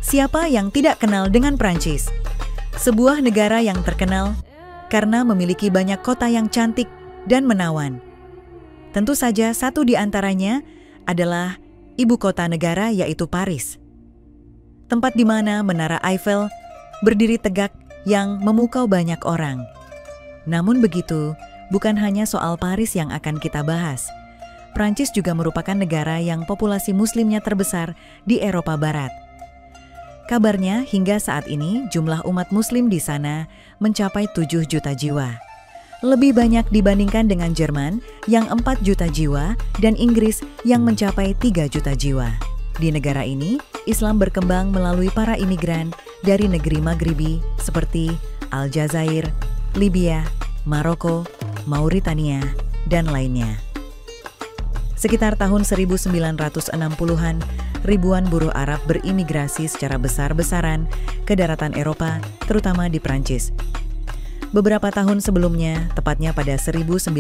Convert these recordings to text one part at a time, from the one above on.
Siapa yang tidak kenal dengan Prancis? Sebuah negara yang terkenal karena memiliki banyak kota yang cantik dan menawan. Tentu saja satu di antaranya adalah ibu kota negara, yaitu Paris. Tempat di mana Menara Eiffel berdiri tegak yang memukau banyak orang. Namun begitu, bukan hanya soal Paris yang akan kita bahas. Prancis juga merupakan negara yang populasi muslimnya terbesar di Eropa Barat. Kabarnya hingga saat ini jumlah umat muslim di sana mencapai 7 juta jiwa. Lebih banyak dibandingkan dengan Jerman yang 4 juta jiwa dan Inggris yang mencapai 3 juta jiwa. Di negara ini, Islam berkembang melalui para imigran dari negeri Maghribi seperti Aljazair, Libya, Maroko, Mauritania, dan lainnya. Sekitar tahun 1960-an, ribuan buruh Arab berimigrasi secara besar-besaran ke daratan Eropa, terutama di Prancis. Beberapa tahun sebelumnya, tepatnya pada 1904,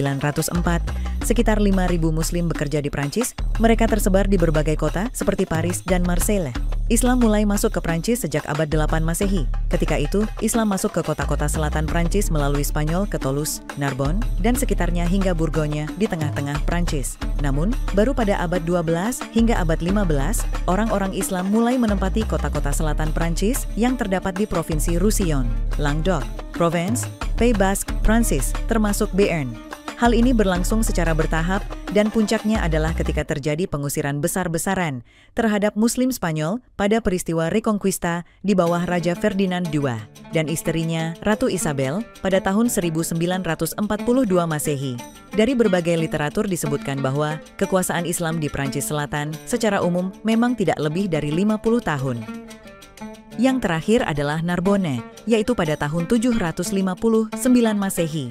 sekitar 5.000 Muslim bekerja di Prancis. Mereka tersebar di berbagai kota seperti Paris dan Marseille. Islam mulai masuk ke Prancis sejak abad 8 Masehi. Ketika itu, Islam masuk ke kota-kota selatan Prancis melalui Spanyol ke Toulouse, Narbonne, dan sekitarnya hingga Bourgogne di tengah-tengah Prancis. Namun, baru pada abad 12 hingga abad 15, orang-orang Islam mulai menempati kota-kota selatan Prancis yang terdapat di Provinsi Roussillon, Languedoc, Provence, Pays Basque, Prancis, termasuk Béarn. Hal ini berlangsung secara bertahap dan puncaknya adalah ketika terjadi pengusiran besar-besaran terhadap Muslim Spanyol pada peristiwa Reconquista di bawah Raja Ferdinand II dan istrinya Ratu Isabel pada tahun 1942 Masehi. Dari berbagai literatur disebutkan bahwa kekuasaan Islam di Prancis Selatan secara umum memang tidak lebih dari 50 tahun. Yang terakhir adalah Narbonne, yaitu pada tahun 759 Masehi.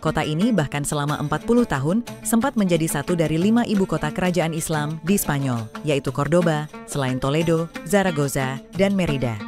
Kota ini bahkan selama 40 tahun sempat menjadi satu dari 5 ibu kota kerajaan Islam di Spanyol, yaitu Cordoba, selain Toledo, Zaragoza, dan Merida.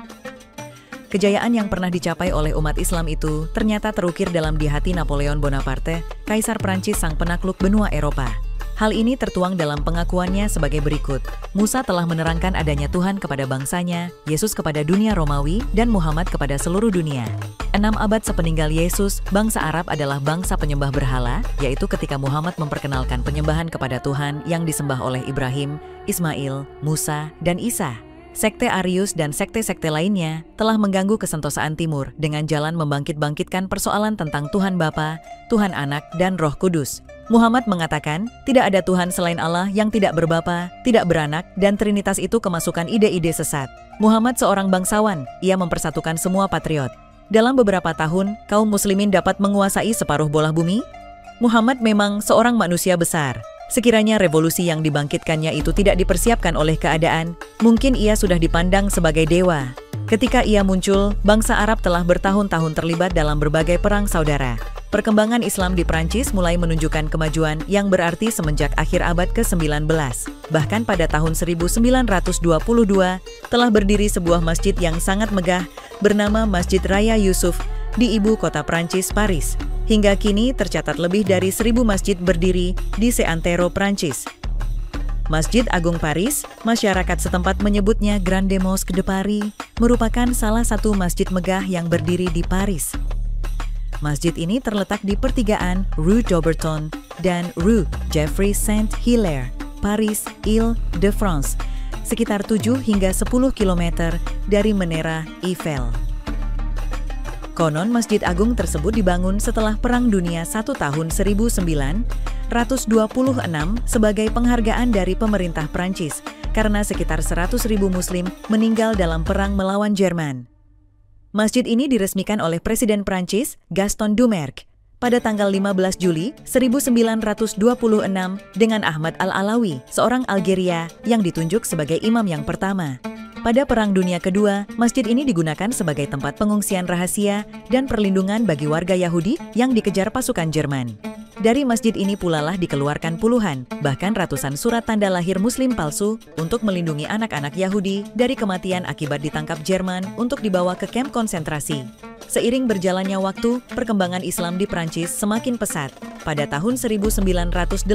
Kejayaan yang pernah dicapai oleh umat Islam itu ternyata terukir dalam di hati Napoleon Bonaparte, Kaisar Prancis sang penakluk benua Eropa. Hal ini tertuang dalam pengakuannya sebagai berikut. Musa telah menerangkan adanya Tuhan kepada bangsanya, Yesus kepada dunia Romawi, dan Muhammad kepada seluruh dunia. 6 abad sepeninggal Yesus, bangsa Arab adalah bangsa penyembah berhala, yaitu ketika Muhammad memperkenalkan penyembahan kepada Tuhan yang disembah oleh Ibrahim, Ismail, Musa, dan Isa. Sekte Arius dan sekte-sekte lainnya telah mengganggu kesentosaan Timur dengan jalan membangkit-bangkitkan persoalan tentang Tuhan Bapa, Tuhan Anak, dan Roh Kudus. Muhammad mengatakan, tidak ada Tuhan selain Allah yang tidak berbapa, tidak beranak, dan Trinitas itu kemasukan ide-ide sesat. Muhammad seorang bangsawan, ia mempersatukan semua patriot. Dalam beberapa tahun, kaum muslimin dapat menguasai separuh bola bumi. Muhammad memang seorang manusia besar. Sekiranya revolusi yang dibangkitkannya itu tidak dipersiapkan oleh keadaan, mungkin ia sudah dipandang sebagai dewa. Ketika ia muncul, bangsa Arab telah bertahun-tahun terlibat dalam berbagai perang saudara. Perkembangan Islam di Prancis mulai menunjukkan kemajuan yang berarti semenjak akhir abad ke-19. Bahkan pada tahun 1922, telah berdiri sebuah masjid yang sangat megah bernama Masjid Raya Yusuf di ibu kota Prancis, Paris. Hingga kini tercatat lebih dari 1.000 masjid berdiri di seantero Prancis. Masjid Agung Paris, masyarakat setempat menyebutnya Grande Mosque de Paris, merupakan salah satu masjid megah yang berdiri di Paris. Masjid ini terletak di pertigaan Rue d'Auberton dan Rue Geoffroy Saint-Hilaire, Paris, Île-de-France, sekitar 7 hingga 10 km dari Menara Eiffel. Konon Masjid Agung tersebut dibangun setelah Perang Dunia I tahun 1926 sebagai penghargaan dari pemerintah Prancis karena sekitar 100.000 Muslim meninggal dalam perang melawan Jerman. Masjid ini diresmikan oleh Presiden Prancis, Gaston Doumergue, pada tanggal 15 Juli 1926 dengan Ahmad Al-Alawi, seorang Algeria yang ditunjuk sebagai imam yang pertama. Pada Perang Dunia Kedua, masjid ini digunakan sebagai tempat pengungsian rahasia dan perlindungan bagi warga Yahudi yang dikejar pasukan Jerman. Dari masjid ini pula lah dikeluarkan puluhan, bahkan ratusan surat tanda lahir Muslim palsu untuk melindungi anak-anak Yahudi dari kematian akibat ditangkap Jerman untuk dibawa ke kamp konsentrasi. Seiring berjalannya waktu, perkembangan Islam di Prancis semakin pesat. Pada tahun 1985,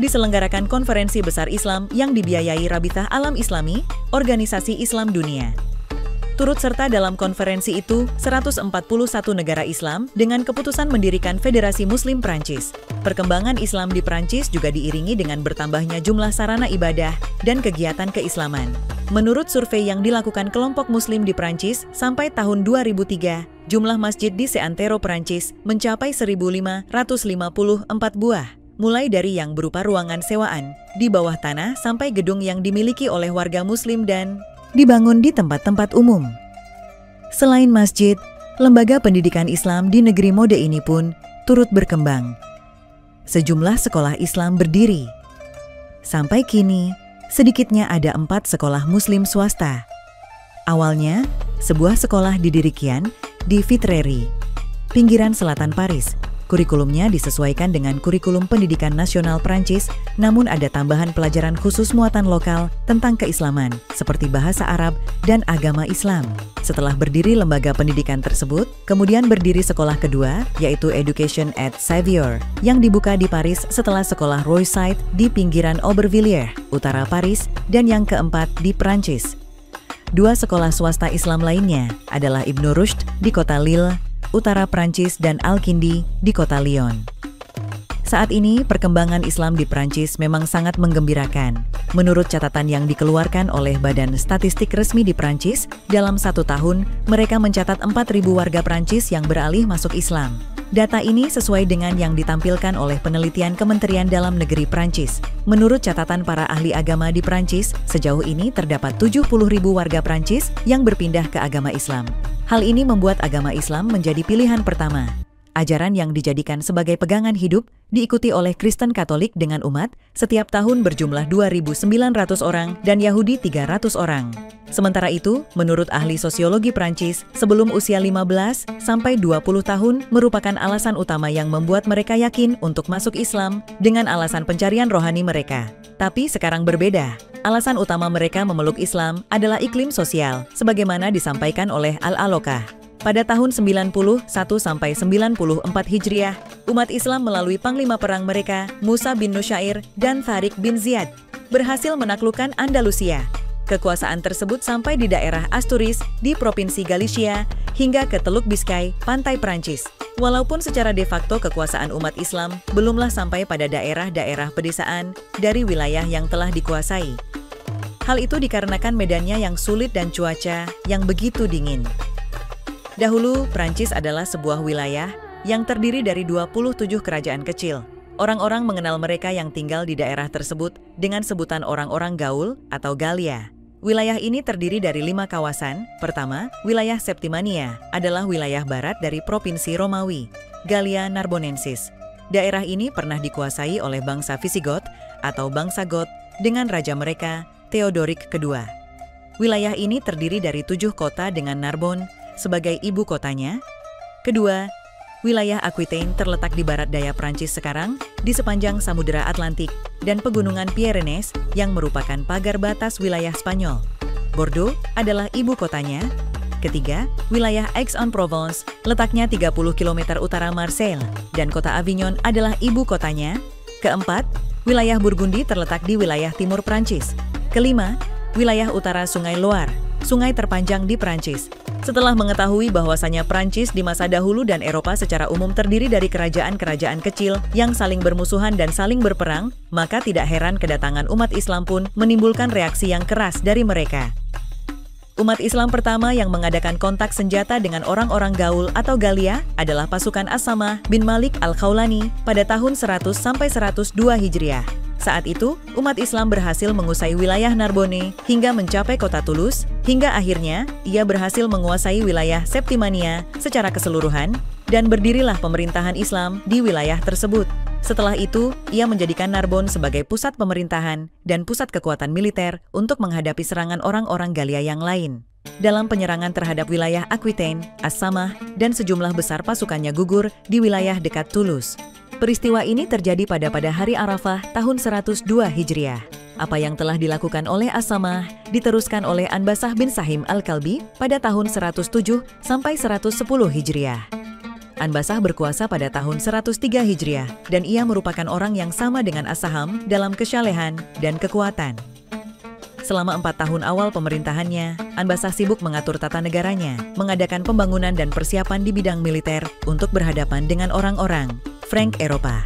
diselenggarakan Konferensi Besar Islam yang dibiayai Rabithah Alam Islami, Organisasi Islam Dunia. Turut serta dalam konferensi itu 141 negara Islam dengan keputusan mendirikan Federasi Muslim Prancis. Perkembangan Islam di Prancis juga diiringi dengan bertambahnya jumlah sarana ibadah dan kegiatan keislaman. Menurut survei yang dilakukan kelompok Muslim di Prancis, sampai tahun 2003, jumlah masjid di seantero Prancis mencapai 1.554 buah. Mulai dari yang berupa ruangan sewaan, di bawah tanah sampai gedung yang dimiliki oleh warga Muslim dan dibangun di tempat-tempat umum. Selain masjid, lembaga pendidikan Islam di negeri mode ini pun turut berkembang. Sejumlah sekolah Islam berdiri. Sampai kini, sedikitnya ada 4 sekolah Muslim swasta. Awalnya, sebuah sekolah didirikan di Vitrerie, pinggiran selatan Paris. Kurikulumnya disesuaikan dengan kurikulum pendidikan nasional Prancis, namun ada tambahan pelajaran khusus muatan lokal tentang keislaman, seperti bahasa Arab dan agama Islam. Setelah berdiri lembaga pendidikan tersebut, kemudian berdiri sekolah kedua, yaitu Education at Xavier, yang dibuka di Paris setelah sekolah Royside di pinggiran Aubervilliers, utara Paris, dan yang keempat di Prancis. 2 sekolah swasta Islam lainnya adalah Ibn Rushd di kota Lille, utara Prancis, dan Al-Kindi di kota Lyon. Saat ini, perkembangan Islam di Prancis memang sangat menggembirakan. Menurut catatan yang dikeluarkan oleh Badan Statistik Resmi di Prancis, dalam 1 tahun, mereka mencatat 4.000 warga Prancis yang beralih masuk Islam. Data ini sesuai dengan yang ditampilkan oleh penelitian Kementerian Dalam Negeri Prancis. Menurut catatan para ahli agama di Prancis, sejauh ini terdapat 70.000 warga Prancis yang berpindah ke agama Islam. Hal ini membuat agama Islam menjadi pilihan pertama. Ajaran yang dijadikan sebagai pegangan hidup diikuti oleh Kristen Katolik dengan umat setiap tahun berjumlah 2.900 orang dan Yahudi 300 orang. Sementara itu, menurut ahli sosiologi Prancis, sebelum usia 15 sampai 20 tahun merupakan alasan utama yang membuat mereka yakin untuk masuk Islam dengan alasan pencarian rohani mereka. Tapi sekarang berbeda. Alasan utama mereka memeluk Islam adalah iklim sosial, sebagaimana disampaikan oleh Al-Alokah. Pada tahun 91 sampai 94 Hijriah, umat Islam melalui panglima perang mereka, Musa bin Nusyair dan Tharik bin Ziyad, berhasil menaklukkan Andalusia. Kekuasaan tersebut sampai di daerah Asturias, di Provinsi Galicia, hingga ke Teluk Biscay, pantai Prancis. Walaupun secara de facto kekuasaan umat Islam belumlah sampai pada daerah-daerah pedesaan dari wilayah yang telah dikuasai. Hal itu dikarenakan medannya yang sulit dan cuaca yang begitu dingin. Dahulu, Prancis adalah sebuah wilayah yang terdiri dari 27 kerajaan kecil. Orang-orang mengenal mereka yang tinggal di daerah tersebut dengan sebutan orang-orang gaul atau Gallia. Wilayah ini terdiri dari 5 kawasan. Pertama, wilayah Septimania adalah wilayah barat dari Provinsi Romawi, Gallia Narbonensis. Daerah ini pernah dikuasai oleh bangsa Visigoth atau bangsa Goth dengan raja mereka, Theodoric II. Wilayah ini terdiri dari 7 kota dengan Narbonne sebagai ibu kotanya. Kedua, wilayah Aquitaine terletak di barat daya Prancis sekarang, di sepanjang Samudera Atlantik dan pegunungan Pyrenees yang merupakan pagar batas wilayah Spanyol. Bordeaux adalah ibu kotanya. Ketiga, wilayah Aix-en-Provence letaknya 30 km utara Marseille dan kota Avignon adalah ibu kotanya. Keempat, wilayah Burgundy terletak di wilayah timur Prancis. Kelima, wilayah utara Sungai Loire, sungai terpanjang di Prancis. Setelah mengetahui bahwasanya Prancis di masa dahulu dan Eropa secara umum terdiri dari kerajaan-kerajaan kecil yang saling bermusuhan dan saling berperang, maka tidak heran kedatangan umat Islam pun menimbulkan reaksi yang keras dari mereka. Umat Islam pertama yang mengadakan kontak senjata dengan orang-orang gaul atau Gallia adalah pasukan As-Samah bin Malik al-Khawlani pada tahun 100 sampai 102 Hijriah. Saat itu, umat Islam berhasil menguasai wilayah Narbonne hingga mencapai kota Toulouse, hingga akhirnya ia berhasil menguasai wilayah Septimania secara keseluruhan, dan berdirilah pemerintahan Islam di wilayah tersebut. Setelah itu, ia menjadikan Narbonne sebagai pusat pemerintahan dan pusat kekuatan militer untuk menghadapi serangan orang-orang Gallia yang lain. Dalam penyerangan terhadap wilayah Aquitaine, As-Samah, dan sejumlah besar pasukannya gugur di wilayah dekat Toulouse. Peristiwa ini terjadi pada hari Arafah tahun 102 Hijriah. Apa yang telah dilakukan oleh As-Samah diteruskan oleh Anbasah bin Sahim Al-Kalbi pada tahun 107 sampai 110 Hijriah. Anbasah berkuasa pada tahun 103 Hijriah dan ia merupakan orang yang sama dengan As-Saham dalam kesyalehan dan kekuatan. Selama 4 tahun awal pemerintahannya, Anbasah sibuk mengatur tata negaranya, mengadakan pembangunan dan persiapan di bidang militer untuk berhadapan dengan orang-orang Frank Eropa.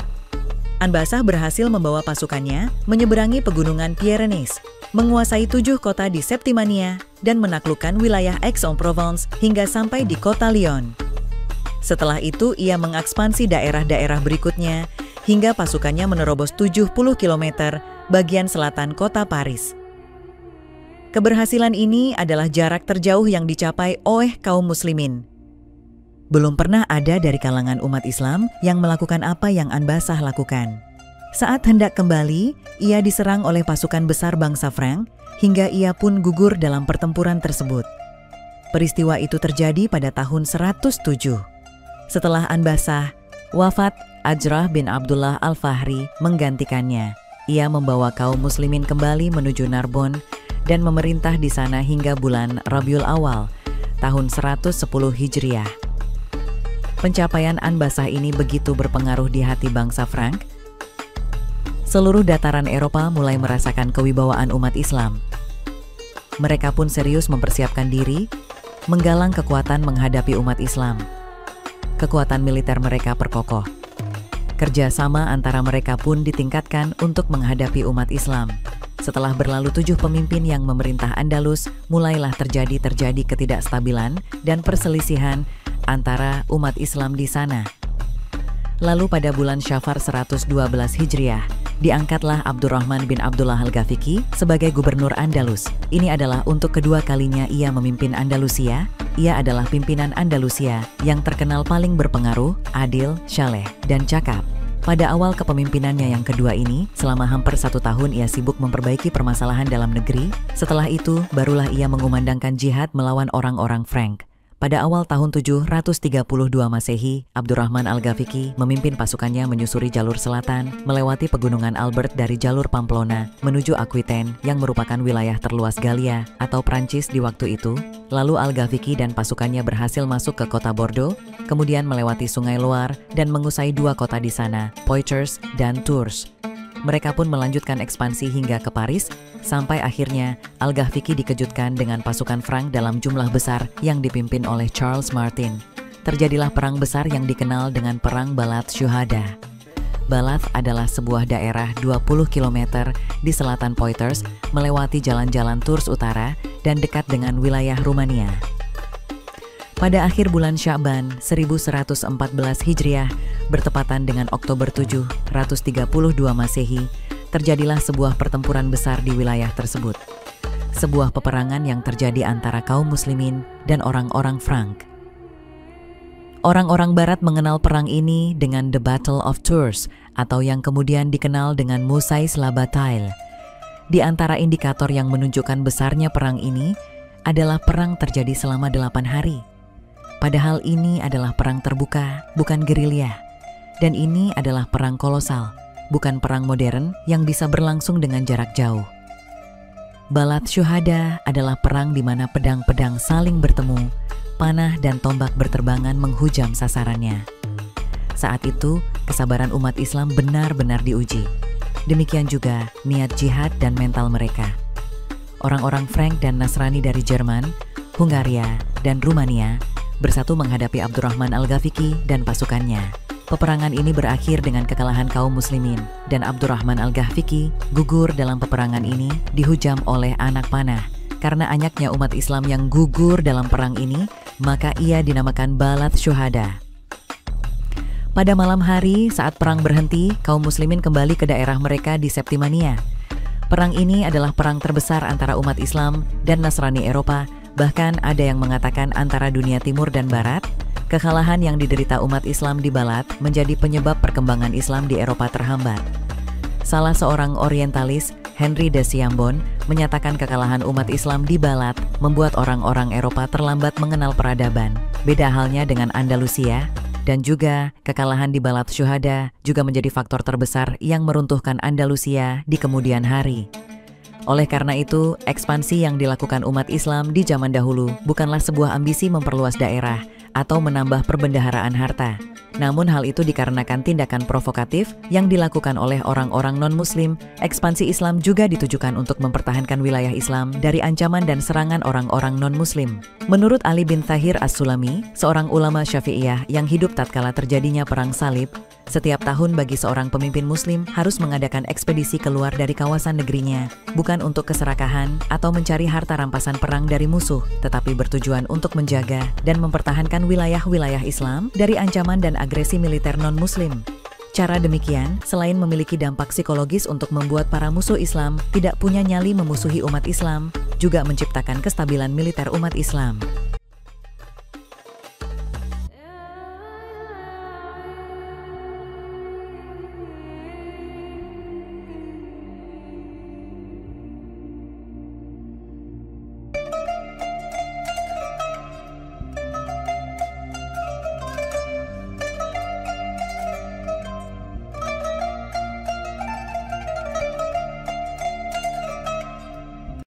Anbasah berhasil membawa pasukannya menyeberangi pegunungan Pyrenees, menguasai 7 kota di Septimania, dan menaklukkan wilayah Aix-en-Provence hingga sampai di kota Lyon. Setelah itu, ia mengekspansi daerah-daerah berikutnya hingga pasukannya menerobos 70 km bagian selatan kota Paris. Keberhasilan ini adalah jarak terjauh yang dicapai oleh kaum muslimin. Belum pernah ada dari kalangan umat Islam yang melakukan apa yang Anbasah lakukan. Saat hendak kembali, ia diserang oleh pasukan besar bangsa Frank, hingga ia pun gugur dalam pertempuran tersebut. Peristiwa itu terjadi pada tahun 107. Setelah Anbasah wafat, Ajrah bin Abdullah Al-Fahri menggantikannya. Ia membawa kaum muslimin kembali menuju Narbonne dan memerintah di sana hingga bulan Rabiul Awal, tahun 110 Hijriah. Pencapaian Anbasah ini begitu berpengaruh di hati bangsa Frank. Seluruh dataran Eropa mulai merasakan kewibawaan umat Islam. Mereka pun serius mempersiapkan diri, menggalang kekuatan menghadapi umat Islam. Kekuatan militer mereka perkokoh. Kerjasama antara mereka pun ditingkatkan untuk menghadapi umat Islam. Setelah berlalu 7 pemimpin yang memerintah Andalus, mulailah terjadi ketidakstabilan dan perselisihan antara umat Islam di sana. Lalu pada bulan Syafar 112 Hijriah, diangkatlah Abdurrahman bin Abdullah Al-Ghafiqi sebagai gubernur Andalus. Ini adalah untuk kedua kalinya ia memimpin Andalusia. Ia adalah pimpinan Andalusia yang terkenal paling berpengaruh, adil, syaleh, dan cakap. Pada awal kepemimpinannya yang kedua ini, selama hampir 1 tahun ia sibuk memperbaiki permasalahan dalam negeri. Setelah itu, barulah ia mengumandangkan jihad melawan orang-orang Frank. Pada awal tahun 732 Masehi, Abdurrahman Al-Ghafiqi memimpin pasukannya menyusuri jalur selatan, melewati pegunungan Albert dari jalur Pamplona, menuju Aquitaine yang merupakan wilayah terluas Galia atau Prancis di waktu itu. Lalu Al-Ghafiqi dan pasukannya berhasil masuk ke kota Bordeaux, kemudian melewati sungai Loire dan mengusai 2 kota di sana, Poitiers dan Tours. Mereka pun melanjutkan ekspansi hingga ke Paris, sampai akhirnya Al-Ghafiqi dikejutkan dengan pasukan Frank dalam jumlah besar yang dipimpin oleh Charles Martin. Terjadilah perang besar yang dikenal dengan Perang Balat Syuhada. Balat adalah sebuah daerah 20 km di selatan Poitiers, melewati jalan-jalan Tours Utara dan dekat dengan wilayah Rumania. Pada akhir bulan Sya'ban 1114 Hijriah, bertepatan dengan Oktober 732 Masehi, terjadilah sebuah pertempuran besar di wilayah tersebut. Sebuah peperangan yang terjadi antara kaum muslimin dan orang-orang Frank. Orang-orang barat mengenal perang ini dengan The Battle of Tours atau yang kemudian dikenal dengan Moussaïs la Bataille. Di antara indikator yang menunjukkan besarnya perang ini adalah perang terjadi selama 8 hari. Padahal ini adalah perang terbuka, bukan gerilya. Dan ini adalah perang kolosal, bukan perang modern yang bisa berlangsung dengan jarak jauh. Balat Syuhada adalah perang di mana pedang-pedang saling bertemu, panah dan tombak berterbangan menghujam sasarannya. Saat itu, kesabaran umat Islam benar-benar diuji. Demikian juga niat jihad dan mental mereka. Orang-orang Frank dan Nasrani dari Jerman, Hungaria, dan Rumania bersatu menghadapi Abdurrahman Al-Ghafiqi dan pasukannya. Peperangan ini berakhir dengan kekalahan kaum muslimin, dan Abdurrahman Al-Ghafiqi gugur dalam peperangan ini dihujam oleh anak panah. Karena anyaknya umat Islam yang gugur dalam perang ini, maka ia dinamakan Balat Syuhada. Pada malam hari, saat perang berhenti, kaum muslimin kembali ke daerah mereka di Septimania. Perang ini adalah perang terbesar antara umat Islam dan Nasrani Eropa. Bahkan ada yang mengatakan antara dunia timur dan barat. Kekalahan yang diderita umat Islam di Balat menjadi penyebab perkembangan Islam di Eropa terhambat. Salah seorang orientalis, Henry de Siambon, menyatakan kekalahan umat Islam di Balat membuat orang-orang Eropa terlambat mengenal peradaban. Beda halnya dengan Andalusia, dan juga kekalahan di Balat Syuhada juga menjadi faktor terbesar yang meruntuhkan Andalusia di kemudian hari. Oleh karena itu, ekspansi yang dilakukan umat Islam di zaman dahulu bukanlah sebuah ambisi memperluas daerah atau menambah perbendaharaan harta. Namun hal itu dikarenakan tindakan provokatif yang dilakukan oleh orang-orang non-Muslim. Ekspansi Islam juga ditujukan untuk mempertahankan wilayah Islam dari ancaman dan serangan orang-orang non-Muslim. Menurut Ali bin Thahir As-Sulami, seorang ulama Syafi'iyah yang hidup tatkala terjadinya Perang Salib, setiap tahun bagi seorang pemimpin Muslim harus mengadakan ekspedisi keluar dari kawasan negerinya, bukan untuk keserakahan atau mencari harta rampasan perang dari musuh, tetapi bertujuan untuk menjaga dan mempertahankan wilayah-wilayah Islam dari ancaman dan agresi militer non-Muslim. Cara demikian, selain memiliki dampak psikologis untuk membuat para musuh Islam tidak punya nyali memusuhi umat Islam, juga menciptakan kestabilan militer umat Islam.